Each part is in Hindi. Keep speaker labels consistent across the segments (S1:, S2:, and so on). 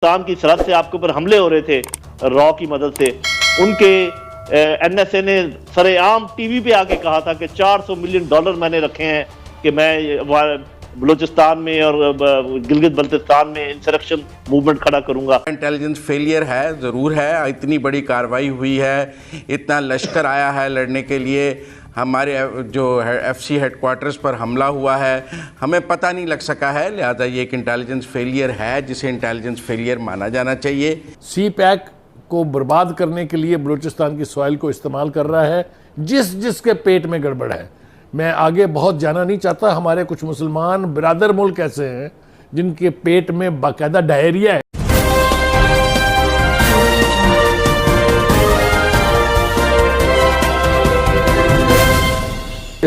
S1: पाकिस्तान की सरहद से आपके ऊपर हमले हो रहे थे रॉ की मदद से, उनके एनएसए ने सरेआम टीवी पे आके कहा था कि $400 मिलियन मैंने रखे हैं कि मैं बलूचिस्तान में और गिलगित बल्तिस्तान में इंसरेक्शन मूवमेंट खड़ा करूंगा।
S2: इंटेलिजेंस फेलियर है, ज़रूर है। इतनी बड़ी कार्रवाई हुई है, इतना लश्कर आया है लड़ने के लिए, हमारे जो एफसी हेडक्वार्टर्स पर हमला हुआ है, हमें पता नहीं लग सका है, लिहाजा ये एक इंटेलिजेंस फेलियर है जिसे इंटेलिजेंस फेलियर माना जाना चाहिए।
S3: सी पैक को बर्बाद करने के लिए बलूचिस्तान की सॉइल को इस्तेमाल कर रहा है, जिसके पेट में गड़बड़ है। मैं आगे बहुत जाना नहीं चाहता। हमारे कुछ मुसलमान बिरादर मुल्क ऐसे हैं जिनके पेट में बाकायदा डायरिया है।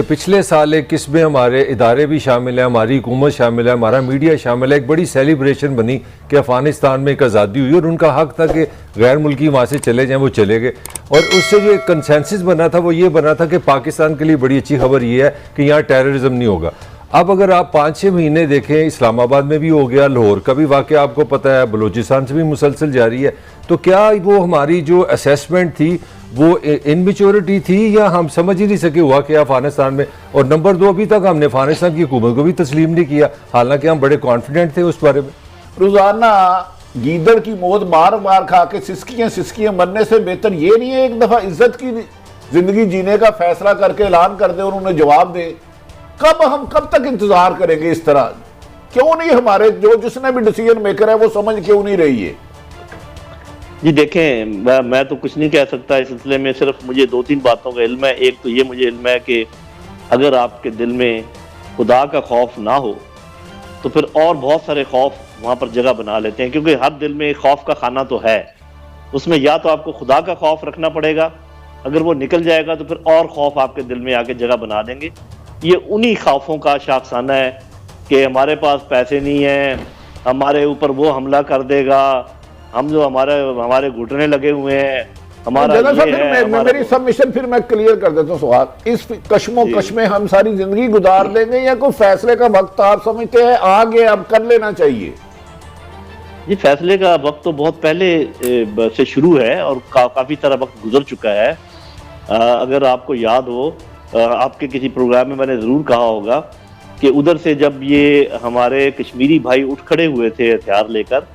S4: पिछले साल एक किस्में हमारे इदारे भी शामिल हैं, हमारी हुकूमत शामिल है, हमारा मीडिया शामिल है। एक बड़ी सेलिब्रेशन बनी कि अफ़गानिस्तान में एक आज़ादी हुई और उनका हक था कि गैर मुल्की वहाँ से चले जाएं, वो चले गए। और उससे जो एक कंसेंसस बना था वो ये बना था कि पाकिस्तान के लिए बड़ी अच्छी खबर ये है कि यहाँ टेररिज्म नहीं होगा। अब अगर आप 5-6 महीने देखें, इस्लामाबाद में भी हो गया, लाहौर का भी वाक़या आपको पता है, बलूचिस्तान से भी मुसलसल जारी है। तो क्या वो हमारी जो असेसमेंट थी वो इनमेच्योरिटी थी या हम समझ ही नहीं सके हुआ कि अफगानिस्तान में? और नंबर 2, अभी तक हमने अफगानिस्तान की हुकूमत को भी तस्लीम नहीं किया, हालांकि हम बड़े कॉन्फिडेंट थे उस बारे में।
S5: रोजाना गीदड़ की मौत बार बार खा के सिसकियां मरने से बेहतर ये नहीं है एक दफा इज्जत की जिंदगी जीने का फैसला करके ऐलान कर दे और उन्हें जवाब दे। कब तक इंतजार करेंगे इस तरह? क्यों नहीं हमारे जिसने भी डिसीजन मेकर है वो समझ क्यों नहीं रही है?
S1: जी देखें, मैं तो कुछ नहीं कह सकता इस सिलसिले में, सिर्फ मुझे 2-3 बातों का इल्म है। एक तो ये मुझे इल्म है कि अगर आपके दिल में खुदा का खौफ ना हो तो फिर और बहुत सारे खौफ वहाँ पर जगह बना लेते हैं, क्योंकि हर दिल में एक खौफ का खाना तो है। उसमें या तो आपको खुदा का खौफ रखना पड़ेगा, अगर वो निकल जाएगा तो फिर और खौफ आपके दिल में आके जगह बना देंगे। ये उन्हीं खौफों का शाखसाना है कि हमारे पास पैसे नहीं हैं, हमारे ऊपर वो हमला कर देगा, हम जो हमारे घुटने लगे हुए हैं, हमारा
S5: मेरी सबमिशन फिर मैं क्लियर कर देता हूँ सवाल। इस कश्मोकश में हम सारी जिंदगी गुजार देंगे या कोई फैसले का वक्त आप समझते हैं आगे अब कर लेना चाहिए?
S1: ये फैसले का वक्त तो बहुत पहले से शुरू है और काफी सारा वक्त गुजर चुका है। अगर आपको याद हो, आपके किसी प्रोग्राम में मैंने जरूर कहा होगा कि उधर से जब ये हमारे कश्मीरी भाई उठ खड़े हुए थे हथियार लेकर,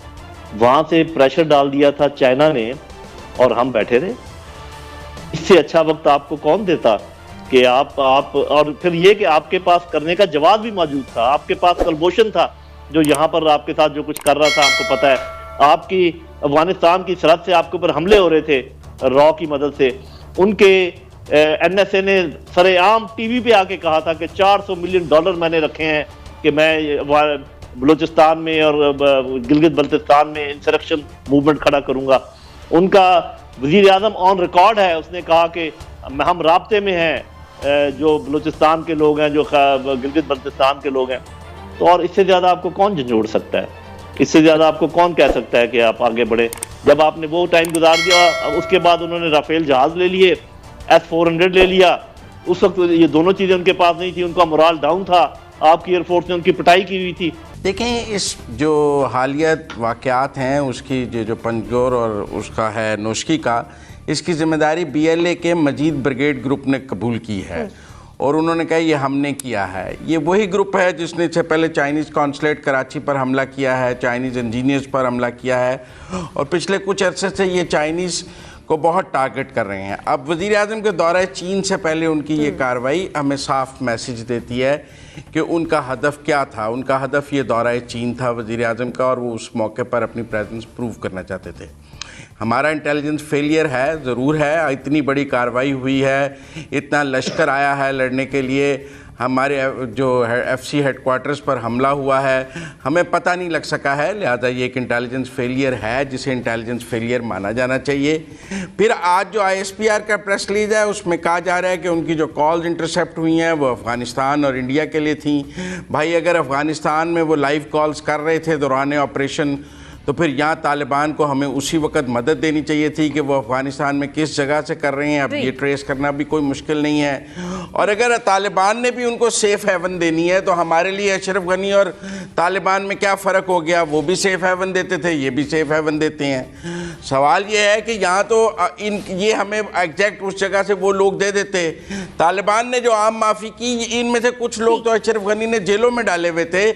S1: वहां से प्रेशर डाल दिया था चाइना ने और हम बैठे रहे। इससे अच्छा वक्त आपको कौन देता कि आप और फिर ये कि आपके पास करने का जवाब भी मौजूद था, आपके पास कलबोशन था जो यहाँ पर आपके साथ जो कुछ कर रहा था। आपको पता है, आपकी अफगानिस्तान की सरहद से आपके ऊपर हमले हो रहे थे रॉ की मदद से, उनके एनएसए ने सरेआम टीवी पे आके कहा था कि $400 मिलियन मैंने रखे हैं कि मैं बलूचिस्तान में और गिलगित बल्तिस्तान में इंसरेक्शन मूवमेंट खड़ा करूंगा। उनका वजीर आज़म ऑन रिकॉर्ड है, उसने कहा कि हम राब्ते में हैं जो बलूचिस्तान के लोग हैं, जो गिलगित बल्तिस्तान के लोग हैं। तो और इससे ज़्यादा आपको कौन झंझोड़ सकता है? इससे ज़्यादा आपको कौन कह सकता है कि आप आगे बढ़े? जब आपने वो टाइम गुजार दिया, उसके बाद उन्होंने राफेल जहाज़ ले लिए, S-400 ले लिया। उस वक्त ये दोनों चीज़ें उनके पास नहीं थी, उनका मोराल डाउन था, आपकी एयरफोर्स ने उनकी पिटाई की हुई थी।
S2: देखें, इस जो हालिया वाक़यात हैं उसकी जो पंजगोर और उसका है नोशकी का, इसकी ज़िम्मेदारी BLA के मजीद ब्रिगेड ग्रुप ने कबूल की है और उन्होंने कहा ये हमने किया है। ये वही ग्रुप है जिसने इससे पहले चाइनीज़ कॉन्सुलेट कराची पर हमला किया है, चाइनीज़ इंजीनियर्स पर हमला किया है और पिछले कुछ अरसे से ये चाइनीज़ को बहुत टारगेट कर रहे हैं। अब वज़ीर आज़म के दौरे चीन से पहले उनकी ये कार्रवाई हमें साफ मैसेज देती है कि उनका हदफ क्या था। उनका हदफ ये दौरा चीन था वज़ीर आज़म का, और वो उस मौके पर अपनी प्रेजेंस प्रूव करना चाहते थे। हमारा इंटेलिजेंस फेलियर है, ज़रूर है। इतनी बड़ी कार्रवाई हुई है, इतना लश्कर आया है लड़ने के लिए, हमारे जो एफसी हेडक्वार्टर्स पर हमला हुआ है, हमें पता नहीं लग सका है, लिहाजा ये एक इंटेलिजेंस फेलियर है जिसे इंटेलिजेंस फेलियर माना जाना चाहिए। फिर आज जो ISPR का प्रेस रिलीज है उसमें कहा जा रहा है कि उनकी जो कॉल्स इंटरसेप्ट हुई हैं वो अफ़गानिस्तान और इंडिया के लिए थी। भाई, अगर अफ़गानिस्तान में वो लाइव कॉल्स कर रहे थे दौरान ऑपरेशन तो फिर यहाँ तालिबान को हमें उसी वक्त मदद देनी चाहिए थी कि वो अफ़गानिस्तान में किस जगह से कर रहे हैं। अब ये ट्रेस करना भी कोई मुश्किल नहीं है। और अगर तालिबान ने भी उनको सेफ हेवन देनी है तो हमारे लिए अशरफ गनी और तालिबान में क्या फ़र्क हो गया? वो भी सेफ हेवन देते थे, ये भी सेफ हेवन देते हैं। सवाल ये है कि यहाँ तो ये हमें एग्जैक्ट उस जगह से वो लोग दे देते। तालिबान ने जो आम माफ़ी की, इनमें से कुछ लोग तो अशरफ गनी ने जेलों में डाले हुए थे,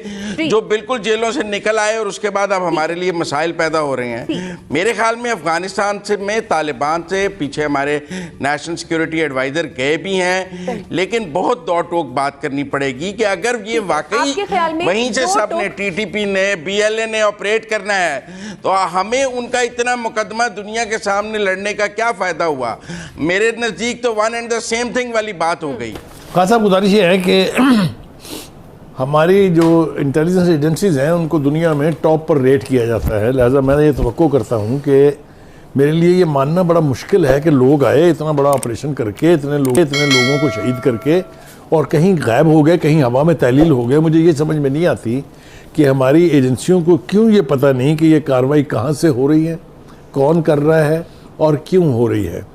S2: जो बिल्कुल जेलों से निकल आए और उसके बाद अब हमारे लिए मसाइल पैदा हो रहे हैं। मेरे ख्याल में अफगानिस्तान से में तालिबान से पीछे हमारे नेशनल सिक्योरिटी एडवाइजर गए भी हैं, लेकिन बहुत दौड़ टोक बात करनी पड़ेगी कि अगर ये वाकई वहीं से सब ने, टीटीपी ने, बीएलए ने ऑपरेट करना है तो हमें उनका इतना मुकदमा दुनिया के सामने लड़ने का क्या फायदा हुआ? मेरे नजदीक तो one and the same thing वाली बात हो गई।
S3: खान साहब, गुजारिश ये है कि हमारी जो इंटेलिजेंस एजेंसीज हैं उनको दुनिया में टॉप पर रेट किया जाता है, लिहाजा मैं ये तवक्को करता हूँ कि मेरे लिए ये मानना बड़ा मुश्किल है कि लोग आए इतना बड़ा ऑपरेशन करके, इतने लोगों को शहीद करके और कहीं गायब हो गए, कहीं हवा में तहलील हो गए। मुझे ये समझ में नहीं आती कि हमारी एजेंसियों को क्यों ये पता नहीं कि ये कार्रवाई कहाँ से हो रही है, कौन कर रहा है और क्यों हो रही है।